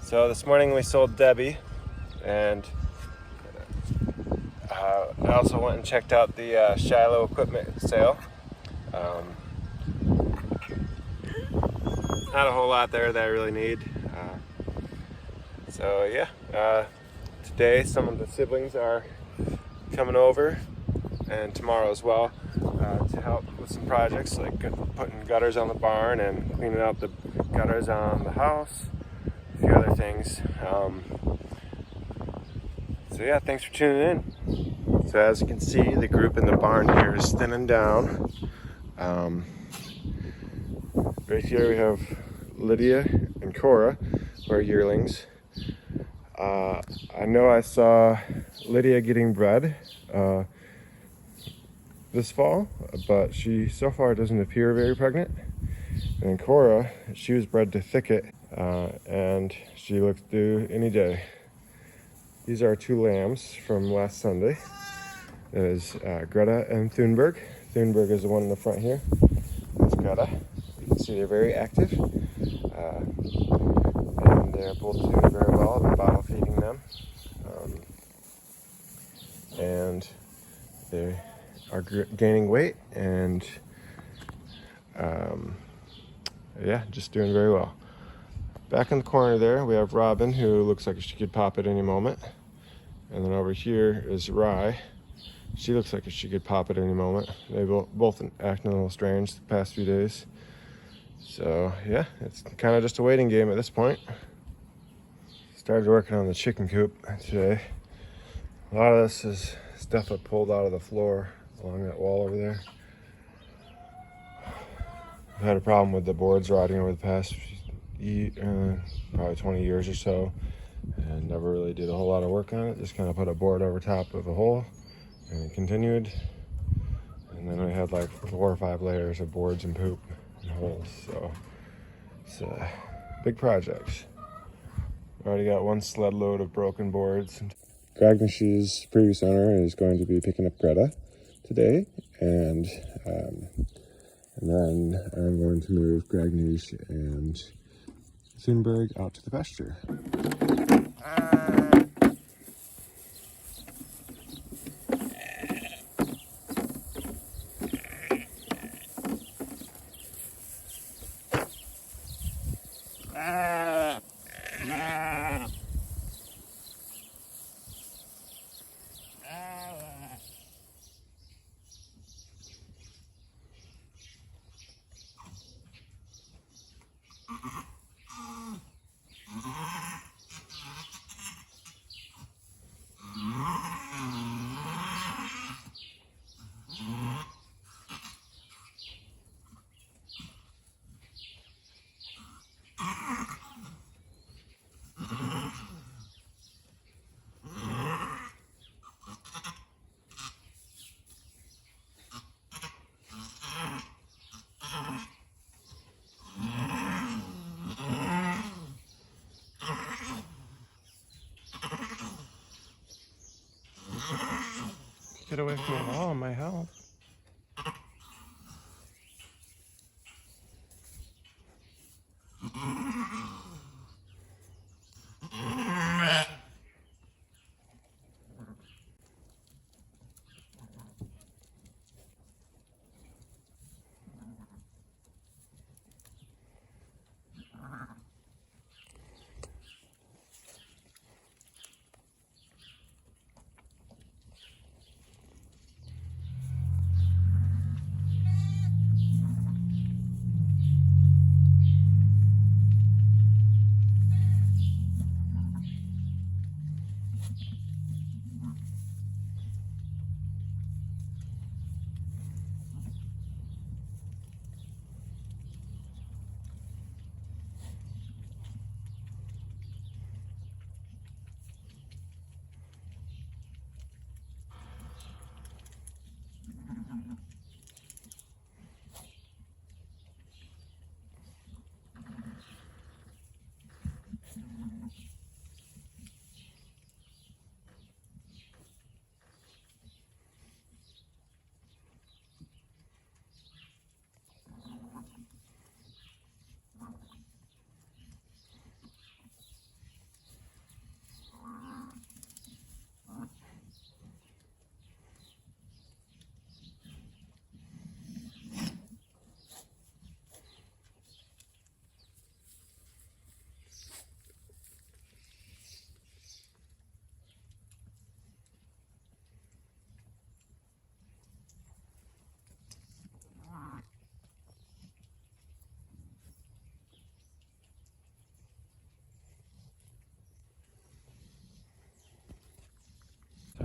So this morning we sold Debbie, and I also went and checked out the Shiloh equipment sale. Not a whole lot there that I really need. So yeah, today some of the siblings are coming over, and tomorrow as well, to help with some projects like putting gutters on the barn and cleaning out the gutters on the house, a few other things. So yeah, thanks for tuning in. So as you can see, the group in the barn here is thinning down. Right here we have Lydia and Cora, who are yearlings. I know I saw Lydia getting bred this fall, but she so far doesn't appear very pregnant. And then Cora, she was bred to Thicket, and she looks due any day. These are two lambs from last Sunday. That is Greta and Thunberg. Thunberg is the one in the front here. That's Greta. You can see they're very active. And they're both doing very well. I've been bottle feeding them. And they are gaining weight and yeah, just doing very well. Back in the corner there, we have Robin, who looks like she could pop at any moment. And then over here is Rye. She looks like she could pop at any moment. They both acting a little strange the past few days. So yeah, it's kind of just a waiting game at this point. Started working on the chicken coop today. A lot of this is stuff I pulled out of the floor along that wall over there. I've had a problem with the boards rotting over the past probably 20 years or so, and never really did a whole lot of work on it. Just kind of put a board over top of a hole and it continued. And then we had like 4 or 5 layers of boards and poop and holes. So it's big projects. Already got 1 sled load of broken boards. Gragnish's previous owner is going to be picking up Greta today, and then I'm going to move Gragnish and Thunberg out to the pasture. Get away from the wall, my help.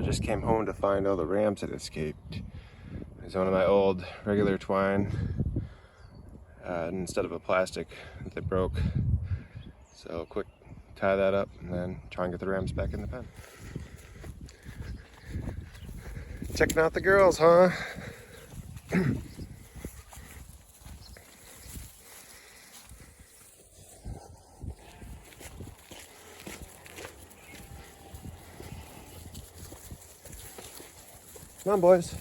just came home to find all the rams had escaped. It's one of my old regular twine, instead of a plastic they broke. So quick tie that up and then try and get the rams back in the pen. Checking out the girls, huh? Come on, boys.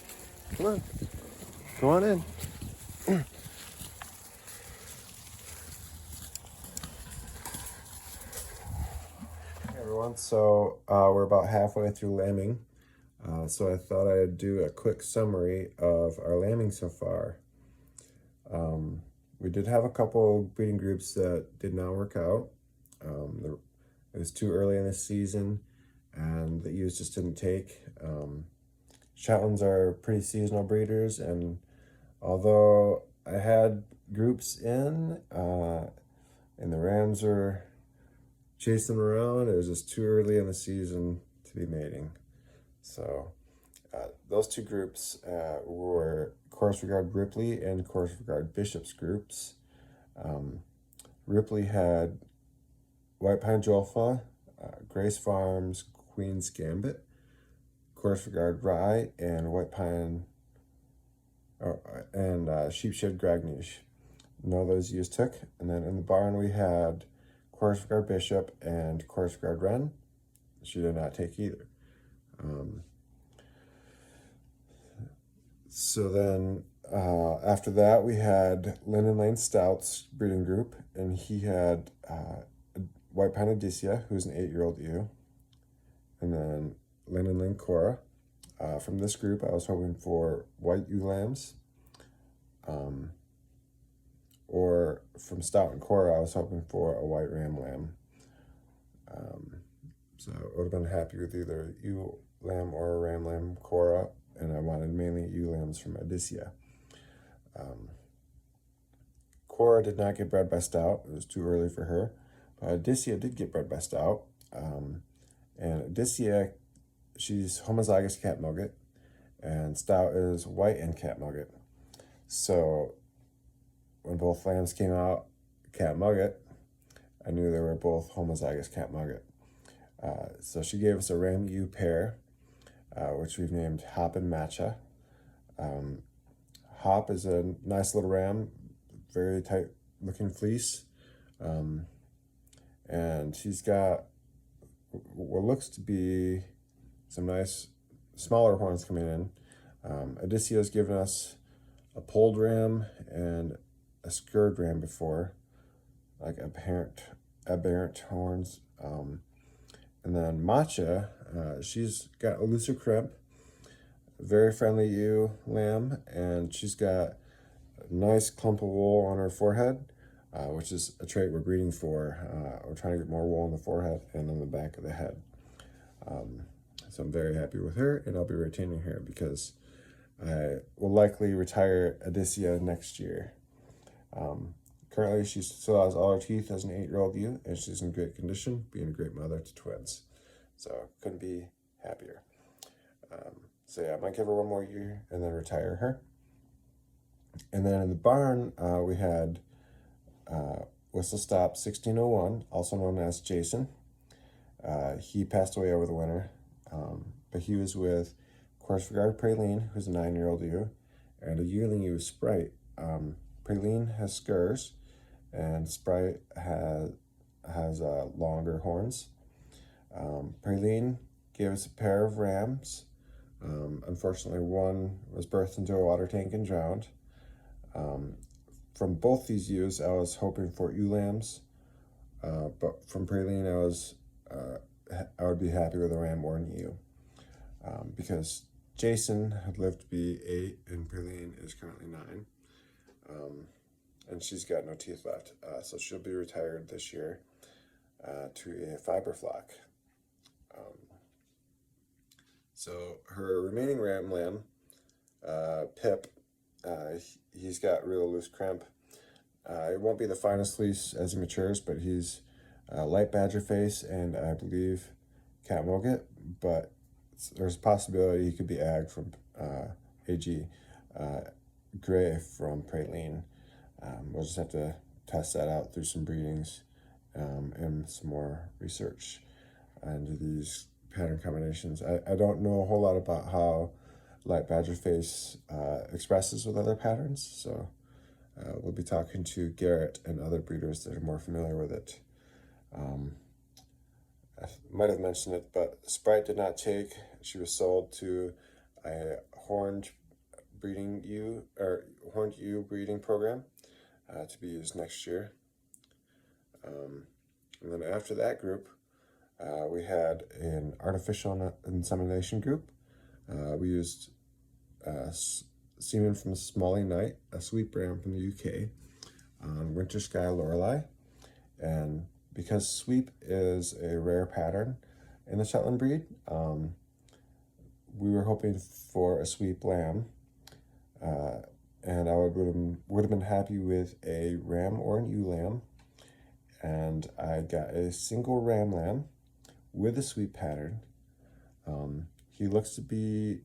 Come on. Go on in. Hey, everyone. So we're about halfway through lambing. So I thought I'd do a quick summary of our lambing so far. We did have a couple breeding groups that did not work out. It was too early in the season and the ewes just didn't take. Shetlands are pretty seasonal breeders, and although I had groups in and the rams were chasing them around, it was just too early in the season to be mating. So those two groups were Course-Regard Ripley and Course-Regard Bishop's groups. Ripley had White Pine Jolfa, Grace Farms Queen's Gambit, Course-Regard Rye, and White Pine and Sheepshead Gragnish. None of those ewes took. And then in the barn we had Course-Regard Bishop and Course-Regard Wren. She did not take either. So then after that we had Linden Lane Stout's breeding group, and he had White Pine Odysseia, who's an 8-year-old ewe, and then Linden Lane Cora. From this group I was hoping for white ewe lambs, or from Stout and Cora I was hoping for a white ram lamb. So I would have been happy with either ewe lamb or a ram lamb Cora, and I wanted mainly ewe lambs from Odysseia. Cora did not get bred by Stout. It was too early for her. But Odysseia did get bred by Stout. And Odysseia, she's homozygous catmugget, and Stout is white and catmugget. So when both lambs came out catmugget, I knew they were both homozygous catmugget. So she gave us a ram ewe pair, which we've named Hop and Matcha. Hop is a nice little ram, very tight looking fleece, and she's got what looks to be some nice smaller horns coming in. Odysseia's given us a polled ram and a skirred ram before, like aberrant horns. And then Matcha, she's got a looser crimp, very friendly ewe lamb, and she's got a nice clump of wool on her forehead, which is a trait we're breeding for. We're trying to get more wool on the forehead and on the back of the head. So I'm very happy with her, and I'll be retaining her because I will likely retire Odysseia next year. Currently, she still has all her teeth as an 8-year-old ewe, and she's in great condition, being a great mother to twins. So couldn't be happier. So yeah, I might give her one more year and then retire her. And then in the barn, we had Whistle Stop 1601, also known as Jason. He passed away over the winter, but he was with Course-Regard Praline, who's a 9-year-old ewe, and a yearling ewe, Sprite. Praline has scurs, and Sprite has longer horns. Praline gave us a pair of rams. Unfortunately, one was birthed into a water tank and drowned. From both these ewes, I was hoping for ewe lambs, but from Praline, I would be happy with a ram or an ewe, because Jason had lived to be 8 and Praline is currently 9. And she's got no teeth left, so she'll be retired this year to a fiber flock. So her remaining ram lamb, Pip, he's got real loose crimp. It won't be the finest fleece as he matures, but he's light badger face and I believe catmugget, but there's a possibility he could be AG from AG, Gray from Praline. We'll just have to test that out through some breedings and some more research into these pattern combinations. I don't know a whole lot about how light badger face expresses with other patterns, so we'll be talking to Garrett and other breeders that are more familiar with it. I might have mentioned it, but Sprite did not take. She was sold to a horned ewe breeding program to be used next year. And then after that group, we had an artificial insemination group. We used semen from Smalley Knight, a sweep ram from the UK, on Winter Sky Lorelei. And because sweep is a rare pattern in the Shetland breed, we were hoping for a sweep lamb. And I would have been happy with a ram or an ewe lamb. And I got a single ram lamb with a sweep pattern. He looks to be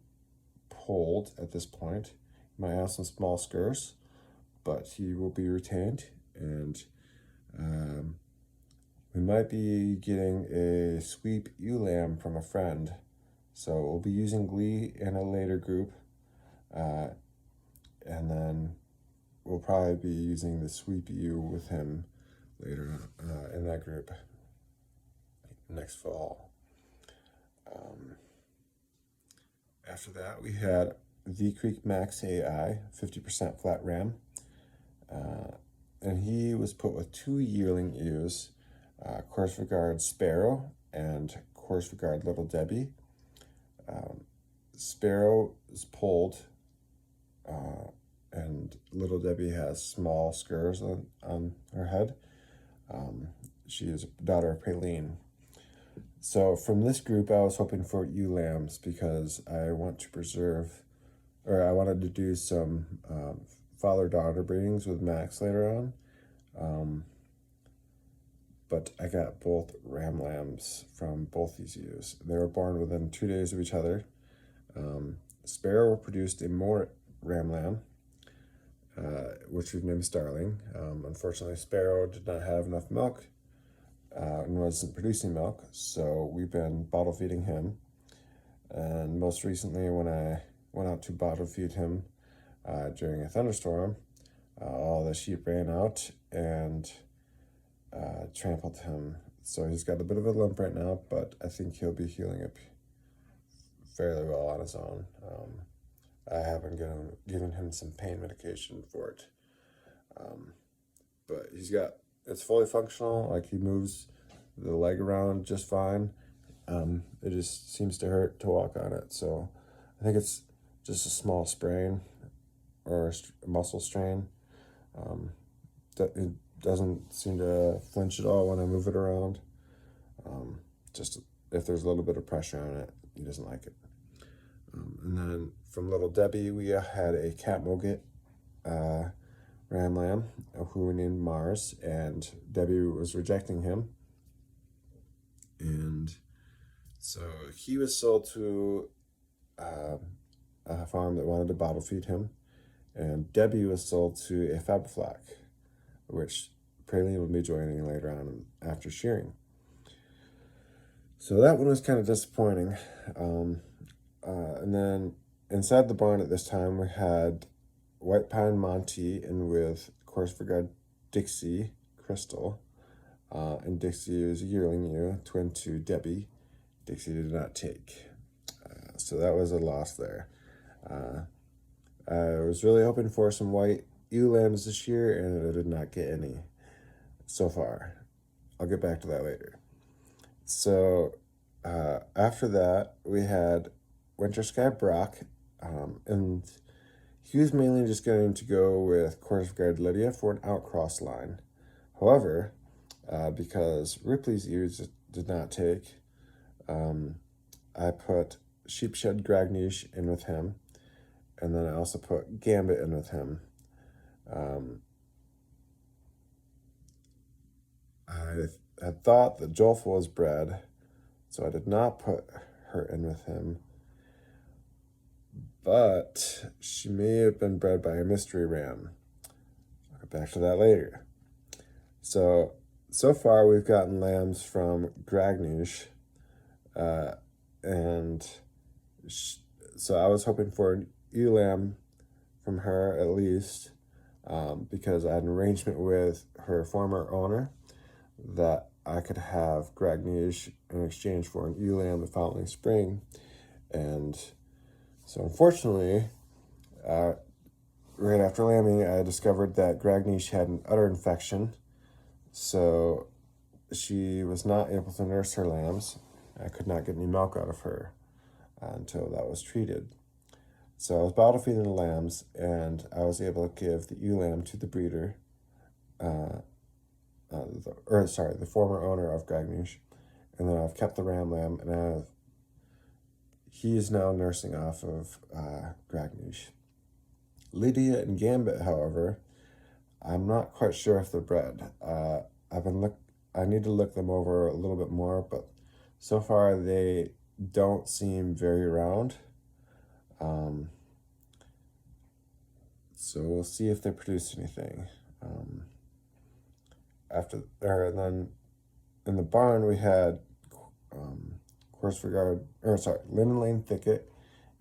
polled at this point. He might have some small skirts, but he will be retained. And we might be getting a sweep ewe lamb from a friend. So we'll be using Glee in a later group. And then we'll probably be using the sweep ewe with him later in that group next fall. After that, we had V Creek Max AI, 50% flat ram. And he was put with 2 yearling ewes, Korsvigard Sparrow and Korsvigard Little Debbie. Sparrow is polled, and Little Debbie has small scurs on her head. She is a daughter of Praline. So from this group, I was hoping for ewe lambs because I want to preserve, or I wanted to do some father-daughter breedings with Max later on. But I got both ram lambs from both these ewes. They were born within 2 days of each other. Sparrow produced a more ram lamb, which we've named Starling. Unfortunately, Sparrow did not have enough milk and wasn't producing milk, so we've been bottle feeding him. And most recently, when I went out to bottle feed him during a thunderstorm, all the sheep ran out and trampled him. So he's got a bit of a limp right now, but I think he'll be healing up fairly well on his own. I haven't given him some pain medication for it. But it's fully functional. Like, he moves the leg around just fine. It just seems to hurt to walk on it. So I think it's just a small sprain or a muscle strain. It doesn't seem to flinch at all when I move it around. Just if there's a little bit of pressure on it, he doesn't like it. And then from Little Debbie, we had a Cat Moget ram lamb who we named Mars, and Debbie was rejecting him. And so he was sold to a farm that wanted to bottle feed him, and Debbie was sold to a Faberflack, which Praline will be joining later on after shearing. So that one was kind of disappointing. And then inside the barn at this time, we had White Pine Monty and with Korsvigard Dixie Crystal. And Dixie is a yearling ewe, twin to Debbie. Dixie did not take. So that was a loss there. I was really hoping for some white ewe lambs this year, and I did not get any so far. I'll get back to that later. So after that, we had Winter Sky Brock, and he was mainly just going to go with Korsvigard Lydia for an outcross line. However, because Ripley's ewes did not take, I put Sheepshed Gragnish in with him, and then I also put Gambit in with him. I had thought that Jolfa was bred, so I did not put her in with him. But she may have been bred by a mystery ram. I'll get back to that later. So far we've gotten lambs from Gragnish, and so I was hoping for an ewe lamb from her at least, because I had an arrangement with her former owner that I could have Gragnish in exchange for an ewe lamb the following spring. And so unfortunately, right after lambing, I discovered that Gragnish had an udder infection, so she was not able to nurse her lambs. I could not get any milk out of her until that was treated. So I was bottle feeding the lambs, and I was able to give the ewe lamb to the breeder, the former owner of Gragnish, and then I've kept the ram lamb, and he is now nursing off of Gragnish. Lydia and Gambit, however, I'm not quite sure if they're bred. I need to look them over a little bit more, but so far they don't seem very round. So we'll see if they produce anything. Then in the barn we had Linden Lane Thicket,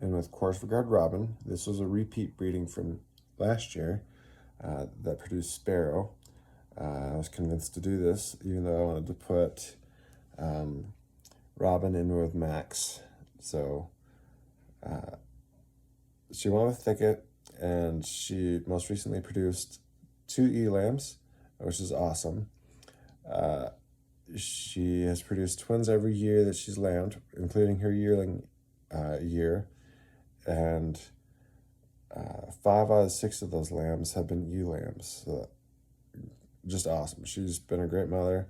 and with Korsfjord Robin. This was a repeat breeding from last year that produced Sparrow. I was convinced to do this, even though I wanted to put Robin in with Max. So she went with Thicket, and she most recently produced 2 ewe lambs, which is awesome. She has produced twins every year that she's lambed, including her yearling year, and 5 out of 6 of those lambs have been ewe lambs. So just awesome. She's been a great mother,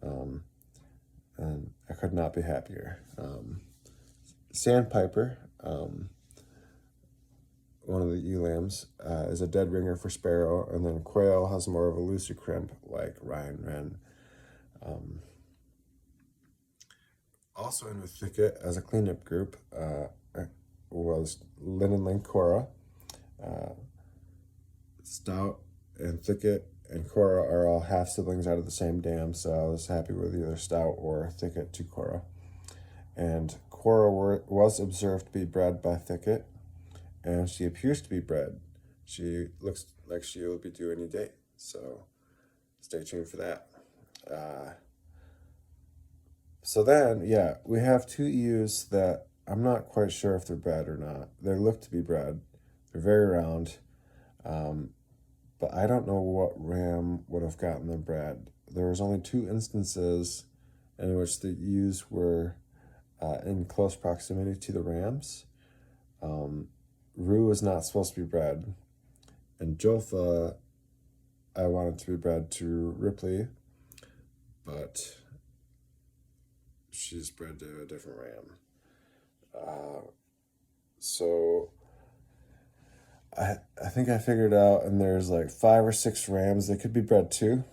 and I could not be happier. Sandpiper, one of the ewe lambs, is a dead ringer for Sparrow, and then Quail has more of a looser crimp like Ryan Wren. Also in with Thicket as a cleanup group was Linden Lane Cora. Stout and Thicket and Cora are all half siblings out of the same dam, so I was happy with either Stout or Thicket to Cora. And Cora was observed to be bred by Thicket, and she appears to be bred. She looks like she will be due any day, so stay tuned for that. So then, we have 2 ewes that I'm not quite sure if they're bred or not. They look to be bred. They're very round, but I don't know what ram would have gotten them bred. There was only 2 instances in which the ewes were in close proximity to the rams. Rue was not supposed to be bred, and Jolfa I wanted to be bred to Ripley, but she's bred to a different ram. So I think I figured out, and there's like 5 or 6 rams that could be bred too,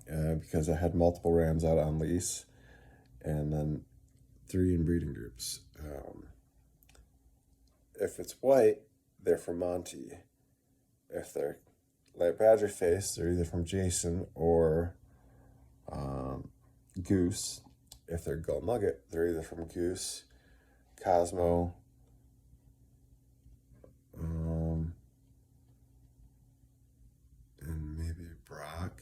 because I had multiple rams out on lease, and then 3 in breeding groups. If it's white, they're from Monty. If they're light badger face, they're either from Jason or Goose. If they're Gull Nugget, they're either from Goose, Cosmo, and maybe Brock,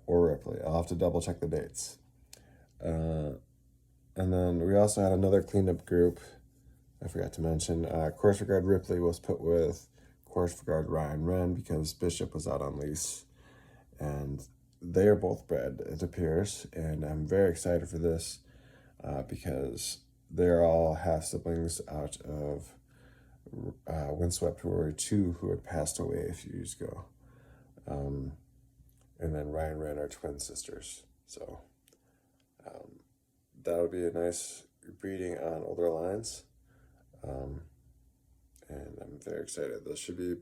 or Ripley. I'll have to double check the dates. And then we also had another cleanup group. I forgot to mention, Korsfjord Ripley was put with Korsfjord Ryan Wren because Bishop was out on lease, and they are both bred, it appears, and I'm very excited for this because they're all half siblings out of Windswept Warrior 2, who had passed away a few years ago. And then Ryan Wren are twin sisters. So that'll be a nice breeding on older lines. And I'm very excited. This should be,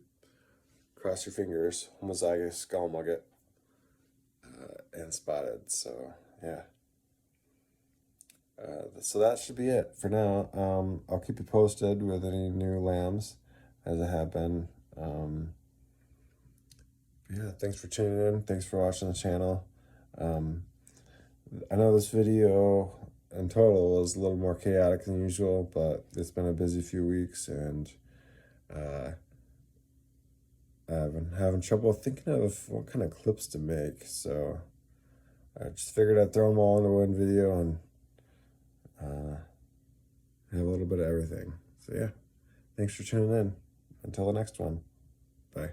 cross your fingers, homozygous Gull Nugget and spotted. So, yeah. So that should be it for now. I'll keep you posted with any new lambs as I have been. Yeah, thanks for tuning in. Thanks for watching the channel. I know this video in total is a little more chaotic than usual, but it's been a busy few weeks, and I've been having trouble thinking of what kind of clips to make. So I just figured I'd throw them all into one video and have a little bit of everything. So yeah, thanks for tuning in. Until the next one. Bye.